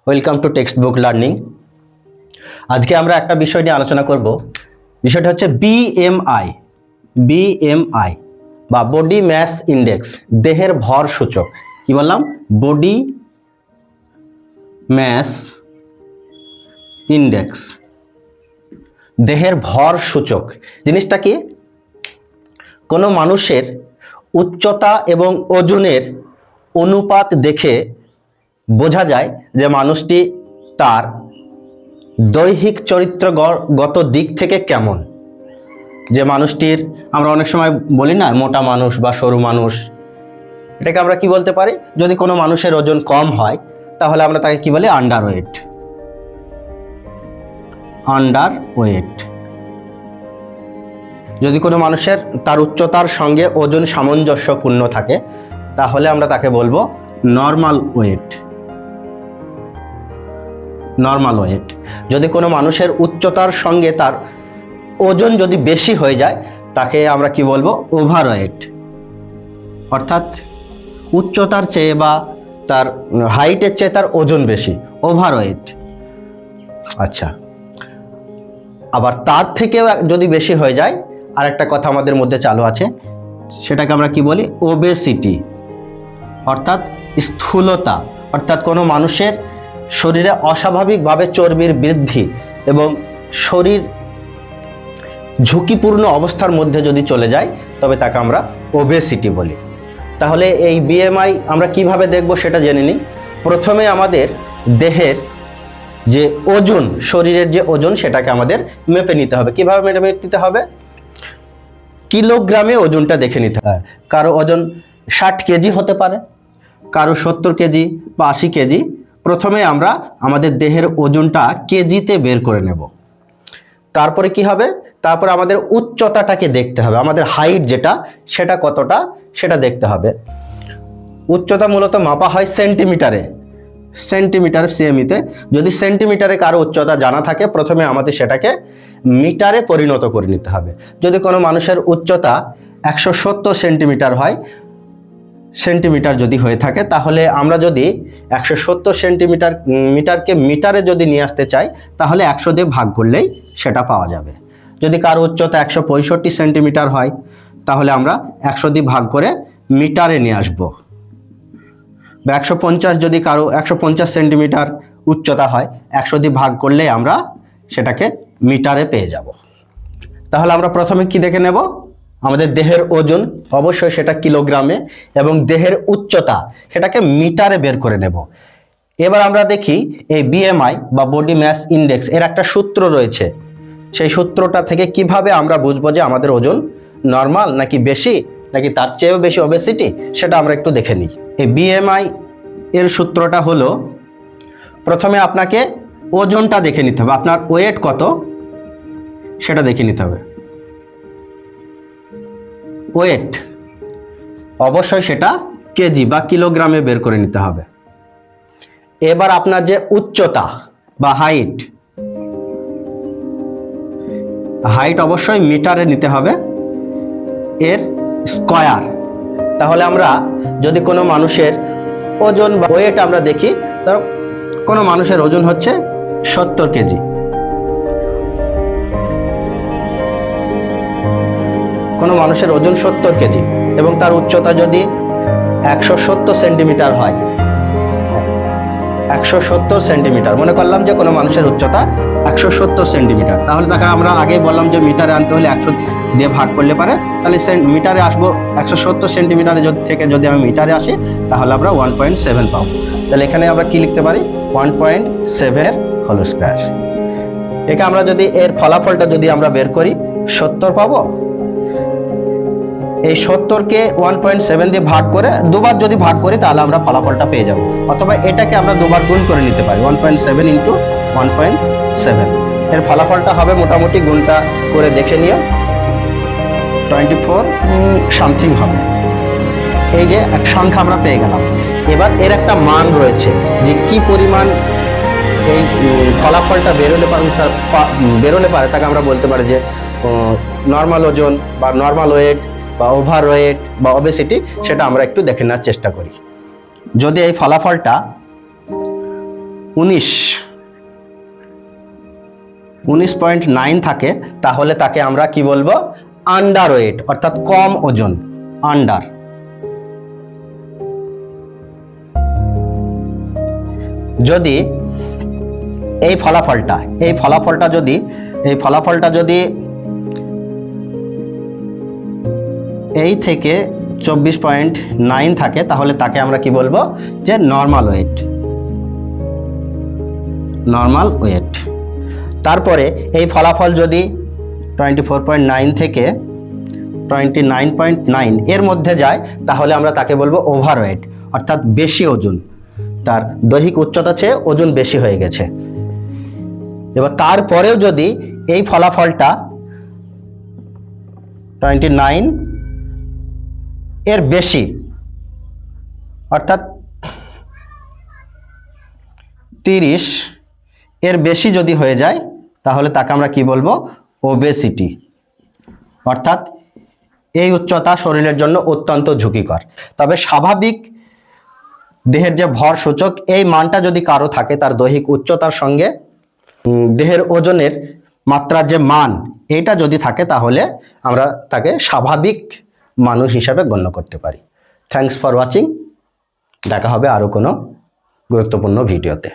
Welcome to text book learning. আজকে আমরা একটা বিষয় নিয়ে আলোচনা করব। বিষয়টা হচ্ছে বিএমআই বা বডি ম্যাস ইন্ডেক্স, দেহের ভর সূচক। কি বললাম? বডি ম্যাস ইন্ডেক্স, দেহের ভর সূচক। জিনিসটা কি? কোনো মানুষের উচ্চতা এবং ওজনের অনুপাত দেখে বোঝা যায় যে মানুষটি তার দৈহিক চরিত্রগত দিক থেকে কেমন। যে মানুষটির, আমরা অনেক সময় বলি না মোটা মানুষ বা সরু মানুষ, এটাকে আমরা কি বলতে পারি? যদি কোনো মানুষের ওজন কম হয় তাহলে আমরা তাকে কি বলি? Under wait. যদি কোনো মানুষের তার উচ্চতার সঙ্গে ওজন সামঞ্জস্যপূর্ণ থাকে তাহলে আমরা তাকে বলবো নর্মাল ওয়েট। যদি কোনো মানুষের উচ্চতার সঙ্গে তার ওজন যদি বেশি হয়ে যায় তাকে আমরা কি বলবো? ওভারওয়েট। অর্থাৎ উচ্চতার চেয়ে বা তার হাইটের চেয়ে তার ওজন বেশি, ওভারওয়েট। আচ্ছা, আবার তার থেকেও যদি বেশি হয়ে যায়, আর একটা কথা আমাদের মধ্যে চালু আছে, সেটাকে আমরা কি বলি? ওবেসিটি, অর্থাৎ স্থূলতা। অর্থাৎ কোনো মানুষের শরীরে অস্বাভাবিকভাবে চর্বির বৃদ্ধি এবং শরীর ঝুঁকিপূর্ণ অবস্থার মধ্যে যদি চলে যায় তবে তাকে আমরা ওবেসিটি বলি। তাহলে এই বিএমআই আমরা কিভাবে দেখব সেটা জেনে নিই। প্রথমে আমাদের দেহের যে ওজন, শরীরের যে ওজন, সেটাকে আমাদের মেপে নিতে হবে। কিভাবে মেপে নিতে হবে? কিলোগ্রামে ওজনটা দেখে নিতে হয়। কারো ওজন 60 কেজি হতে পারে, কারো 70 কেজি বা 80 কেজি। প্রথমে আমরা আমাদের দেহের ওজনটা কেজিতে বের করে নেব। তারপরে কি হবে? তারপরে আমাদের উচ্চতাটাকে দেখতে হবে, আমাদের হাইট যেটা, সেটা কতটা সেটা দেখতে হবে। উচ্চতা মূলত মাপা হয় সেন্টিমিটার সিএমিতে। যদি সেন্টিমিটারে কারো উচ্চতা জানা থাকে, প্রথমে আমাদের সেটাকে মিটারে পরিণত করে নিতে হবে। যদি কোনো মানুষের উচ্চতা 170 সেন্টিমিটার যদি হয়ে থাকে, তাহলে আমরা যদি 170 মিটারকে মিটারে যদি নিয়ে আসতে চাই তাহলে 100 দিয়ে ভাগ করলেই সেটা পাওয়া যাবে। যদি কারো উচ্চতা 165 সেন্টিমিটার হয় তাহলে আমরা 100 দিয়ে ভাগ করে মিটারে নিয়ে আসব। বা 150, যদি কারো 150 সেন্টিমিটার উচ্চতা হয়, 100 দিয়ে ভাগ করলে আমরা সেটাকে মিটারে পেয়ে যাব। তাহলে আমরা প্রথমে কি দেখে নেব? আমাদের দেহের ওজন, অবশ্যই সেটা কিলোগ্রামে, এবং দেহের উচ্চতা সেটাকে মিটারে বের করে নেব। এবার আমরা দেখি এই বিএমআই বা বডি ম্যাস ইন্ডেক্স এর একটা সূত্র রয়েছে। সেই সূত্রটা থেকে কিভাবে আমরা বুঝবো যে আমাদের ওজন নর্মাল নাকি বেশি, নাকি তার চেয়েও বেশি ওবেসিটি, সেটা আমরা একটু দেখে নিই। এই বিএমআই এর সূত্রটা হলো, প্রথমে আপনাকে ওজনটা দেখে নিতে হবে, আপনার ওয়েট কত সেটা দেখে নিতে হবে। ওয়েট অবশ্যই সেটা কেজি বা কিলোগ্রামে বের করে নিতে হবে। এবার আপনার যে উচ্চতা বা হাইট অবশ্যই মিটারে নিতে হবে, এর স্কয়ার। তাহলে আমরা যদি কোনো মানুষের ওজন বা ওয়েট আমরা দেখি, ধরো কোনো মানুষের ওজন হচ্ছে 70 কেজি, কোনো মানুষের ওজন 70 কেজি এবং তার উচ্চতা যদি 170 সেন্টিমিটার হয়, 170 সেন্টিমিটার, মনে করলাম যে কোনো মানুষের উচ্চতা 170 সেন্টিমিটার, তাহলে তাকে আমরা আগেই বললাম যে মিটারে আনতে হলে 100 দিয়ে ভাগ করলে পারে, তাহলে মিটারে আসবো। 170 সেন্টিমিটারে থেকে যদি আমি মিটারে আসি তাহলে আমরা 1.7 পাবো। তাহলে এখানে আমরা কি লিখতে পারি? 1.7 হোল স্কয়ার। একে আমরা যদি এর ফলাফলটা যদি আমরা বের করি, 70 পাবো। এই 70কে 1.7 দিয়ে ভাগ করে দুবার যদি ভাগ করি তাহলে আমরা ফলাফলটা পেয়ে যাব। অথবা এটাকে আমরা দুবার গুণ করে নিতে পারি, 1.7 ইন্টু 1.7। এর ফলাফলটা হবে, মোটামুটি গুণটা করে দেখে নিও, 24 সামথিং হবে। এই যে এক সংখ্যা আমরা পেয়ে গেলাম। এবার এর একটা মান রয়েছে যে কি পরিমাণ এই ফলাফলটা বেরোলে পারে তাকে আমরা বলতে পারি যে নর্মাল ওজন বা নর্মাল ওয়েট বা ওভারওয়েট বা ওবেসিটি, সেটা আমরা একটু দেখে নেওয়ার চেষ্টা করি। যদি এই ফলাফলটা 19.9 থাকে, তাহলে তাকে আমরা কি বলবো? আন্ডার ওয়েট, অর্থাৎ কম ওজন, আন্ডার। যদি এই ফলাফলটা যদি এই থেকে 24.9 থাকে, তাহলে তাকে আমরা কি বলবো? যে নর্মাল ওয়েট। তারপরে এই ফলাফল যদি 24.9 থেকে 29.9 এর মধ্যে যায়, তাহলে আমরা তাকে বলবো ওভারওয়েট, অর্থাৎ বেশি ওজন, তার দৈহিক উচ্চতা চেয়ে ওজন বেশি হয়ে গেছে। এবার তারপরেও যদি এই ফলাফলটা 29 এর বেশি, অর্থাৎ 30 এর বেশি যদি হয়ে যায়, তাহলে তাকে আমরা কি বলবো? ওবেসিটি, অর্থাৎ এই উচ্চতা শরীরের জন্য অত্যন্ত ঝুঁকিকর। তবে স্বাভাবিক দেহের যে ভর সূচক, এই মানটা যদি কারো থাকে, তার দৈহিক উচ্চতার সঙ্গে দেহের ওজনের মাত্রার যে মান, এটা যদি থাকে, তাহলে আমরা তাকে স্বাভাবিক মানুষ হিসাবে গণ্য করতে পারি। Thanks for watching. দেখা হবে আরো কোনো গুরুত্বপূর্ণ ভিডিওতে।